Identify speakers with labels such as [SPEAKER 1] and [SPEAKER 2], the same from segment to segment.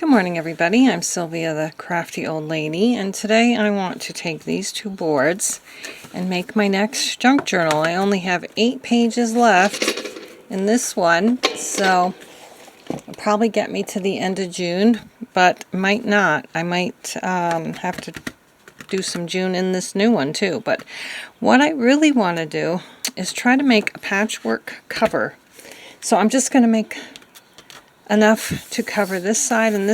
[SPEAKER 1] Good morning, everybody. I'm Sylvia, the crafty old lady, and today I want to take these two boards and make my next junk journal. I only have 8 pages left in this one, so it'll probably get me to the end of June, but might not. I might have to do some June in this new one too. But what I really want to do is try to make a patchwork cover. So I'm just going to make enough to cover this side, and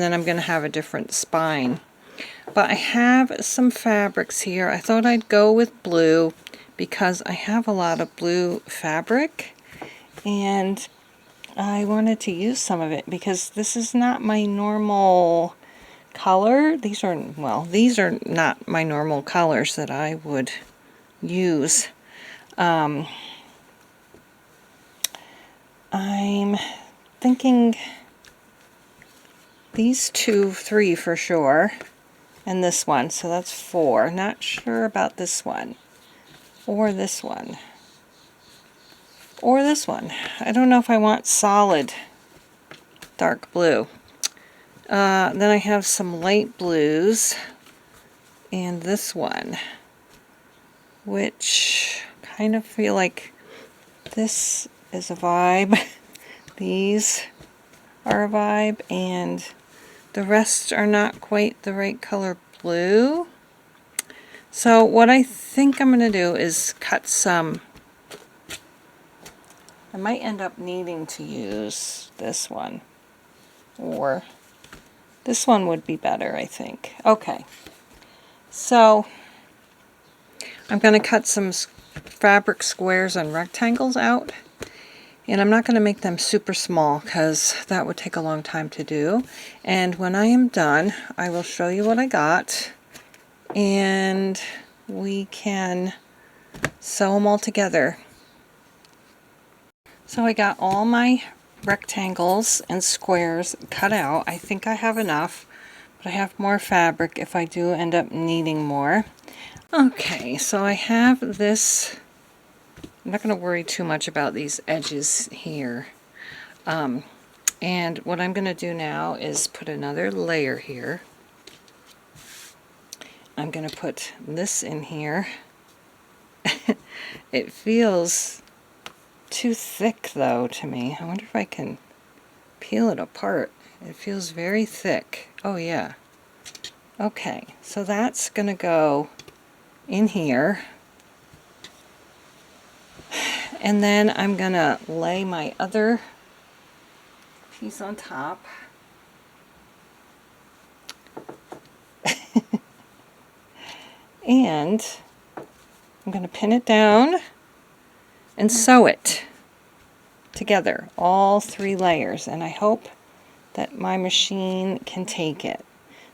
[SPEAKER 1] then I'm going to have a different spine. But I have some fabrics here. I thought I'd go with blue because I have a lot of blue fabric, and I wanted to use some of it because this is not my normal color. These are not my normal colors that I would use. I'm thinking these 3 for sure, and this one, so that's 4. Not sure about this one, or this one, or this one. I don't know if I want solid dark blue. Then I have some light blues, and this one, which kind of feel like this is a vibe. These are a vibe, and the rest are not quite the right color blue. So what I think I'm going to do is cut some. I might end up needing to use this one, or this one would be better, I think. Okay, so I'm going to cut some fabric squares and rectangles out. And I'm not going to make them super small because that would take a long time to do. And when I am done, I will show you what I got, and we can sew them all together. So I got all my rectangles and squares cut out. I think I have enough, but I have more fabric if I do end up needing more. Okay, so I have this. I'm not going to worry too much about these edges here. And what I'm going to do now is put another layer here. I'm going to put this in here. It feels too thick though to me. I wonder if I can peel it apart. It feels very thick. Oh yeah. Okay, so that's going to go in here. And then I'm going to lay my other piece on top. And I'm going to pin it down and sew it together, all 3 layers. And I hope that my machine can take it.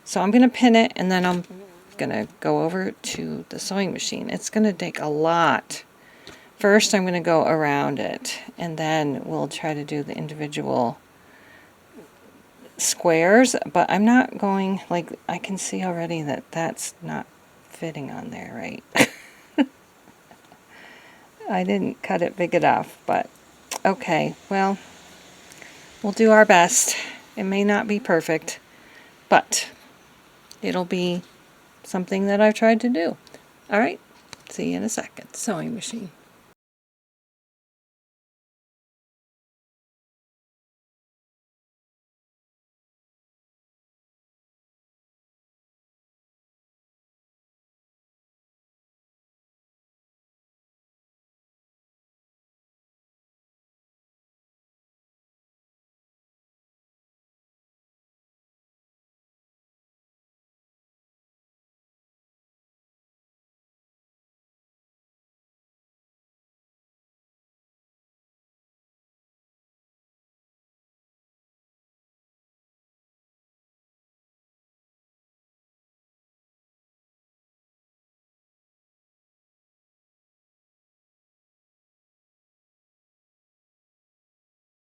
[SPEAKER 1] So I'm going to pin it, and then I'm going to go over to the sewing machine. It's going to take a lot. First, I'm going to go around it, and then we'll try to do the individual squares, but I'm not going, like, I can see already that that's not fitting on there, right? I didn't cut it big enough, but okay, well, we'll do our best. It may not be perfect, but it'll be something that I've tried to do. All right, see you in a second. Sewing machine.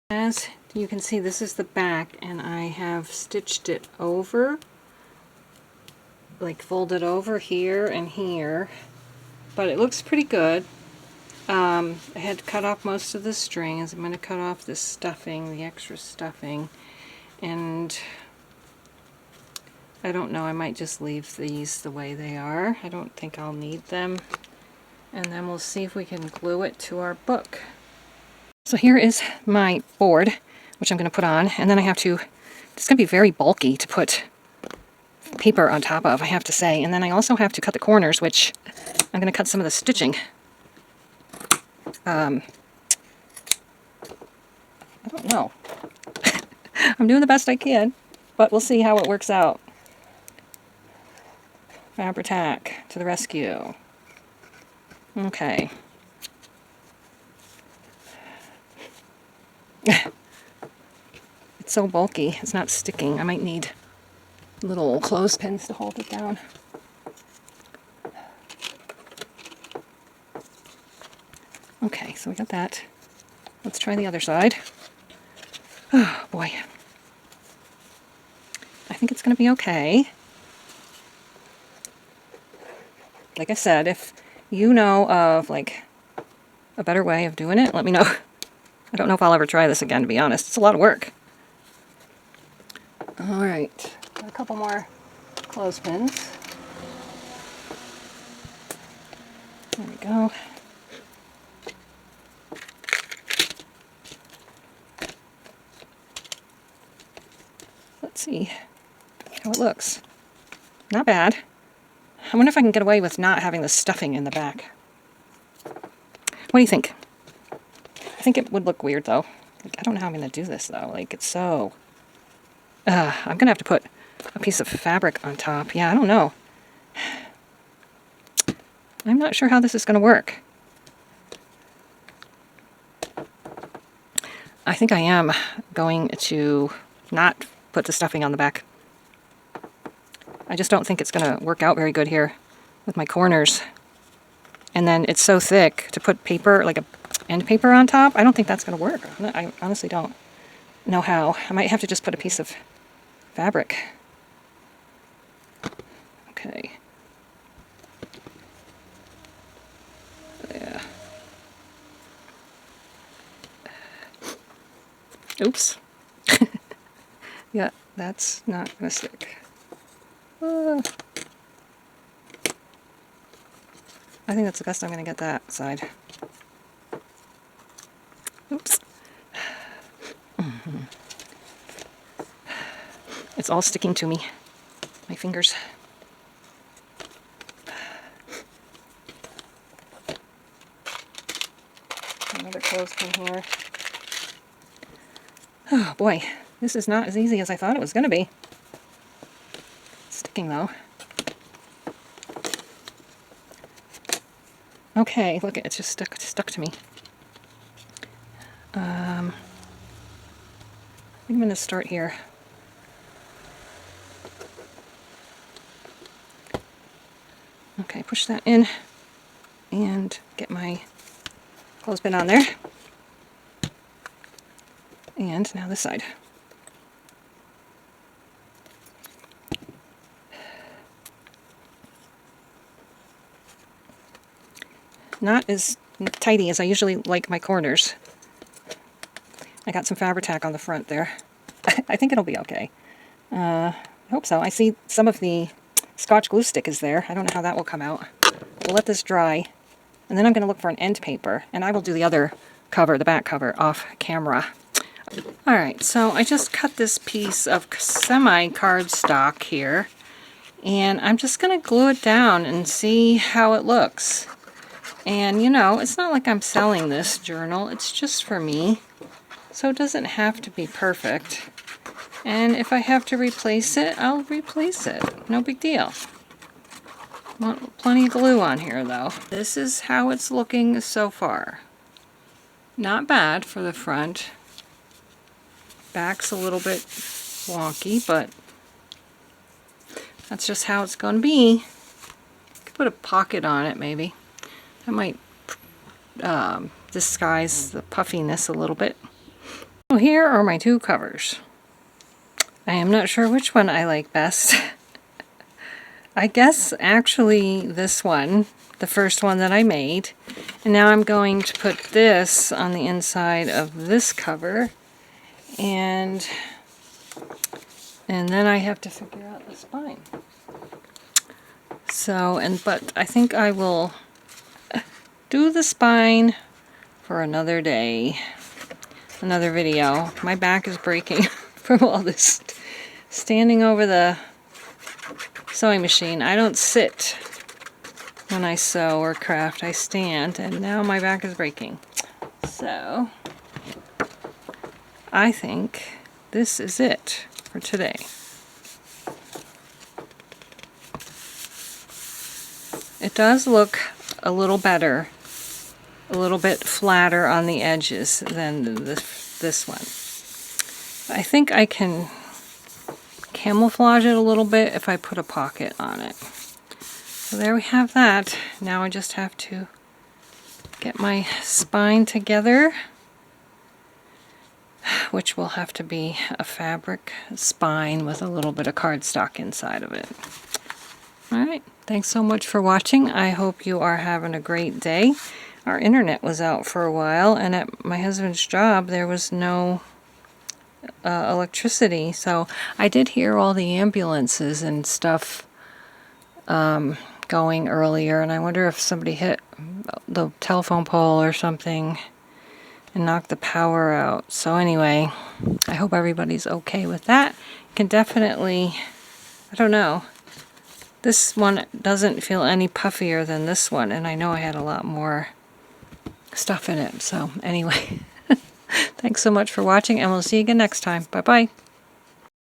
[SPEAKER 1] As you can see, this is the back, and I have stitched it over, like folded over here and here, but it looks pretty good. I had to cut off most of the strings. I'm going to cut off this stuffing, the extra stuffing, and I don't know, I might just leave these the way they are. I don't think I'll need them. And then we'll see if we can glue it to our book. So here is my board, which I'm going to put on, and then I have to, it's going to be very bulky to put paper on top of, I have to say. And then I also have to cut the corners, which I'm going to cut some of the stitching. I don't know. I'm doing the best I can, but we'll see how it works out. Fabri-Tac to the rescue. Okay. It's so bulky, it's not sticking. I might need little clothespins to hold it down. Okay, so we got that. Let's try the other side. Oh boy. I think it's going to be okay. Like I said, if you know of like a better way of doing it, let me know. I don't know if I'll ever try this again, to be honest. It's a lot of work. Alright, got a couple more clothespins. There we go. Let's see how it looks. Not bad. I wonder if I can get away with not having the stuffing in the back. What do you think? I think it would look weird though. Like, I don't know how I'm going to do this though. Like, it's so... I'm going to have to put a piece of fabric on top. Yeah, I don't know. I'm not sure how this is going to work. I think I am going to not put the stuffing on the back. I just don't think it's going to work out very good here with my corners. And then it's so thick to put paper, like a end paper on top. I don't think that's going to work. I honestly don't know how. I might have to just put a piece of fabric. Okay. Yeah. Oops. Yeah, that's not going to stick. I think that's the best I'm going to get that side. Oops. It's all sticking to me. My fingers. Another clothespin here. Oh boy, this is not as easy as I thought it was going to be. Sticking though. Okay, look, it's just stuck to me. I think I'm going to start here. Okay, push that in and get my clothespin on there. And now this side. Not as tidy as I usually like my corners. I got some Fabri-Tac on the front there. I think it'll be okay. I hope so. I see some of the Scotch glue stick is there. I don't know how that will come out. We'll let this dry. And then I'm going to look for an end paper. And I will do the other cover, the back cover, off camera. Alright, so I just cut this piece of semi-cardstock here. And I'm just going to glue it down and see how it looks. And you know, it's not like I'm selling this journal. It's just for me. So it doesn't have to be perfect. And if I have to replace it, I'll replace it. No big deal. Want plenty of glue on here though. This is how it's looking so far. Not bad for the front. Back's a little bit wonky, but that's just how it's going to be. Could put a pocket on it maybe. That might disguise the puffiness a little bit. So here are my two covers. I am not sure which one I like best. I guess actually this one, the first one that I made. And now I'm going to put this on the inside of this cover. And And then I have to figure out the spine. So, but I think I will do the spine for another day, another video. My back is breaking from all this standing over the sewing machine. I don't sit when I sew or craft, I stand, and now my back is breaking. So, I think this is it for today. It does look a little better, a little bit flatter on the edges than this one. I think I can camouflage it a little bit if I put a pocket on it. So there we have that. Now I just have to get my spine together, which will have to be a fabric spine with a little bit of cardstock inside of it. Alright, thanks so much for watching. I hope you are having a great day. Our internet was out for a while, and at my husband's job there was no electricity, so I did hear all the ambulances and stuff going earlier, and I wonder if somebody hit the telephone pole or something and knocked the power out. So anyway, I hope everybody's okay with that. You can definitely, I don't know, this one doesn't feel any puffier than this one, and I know I had a lot more stuff in it. So anyway, thanks so much for watching, and we'll see you again next time. Bye bye.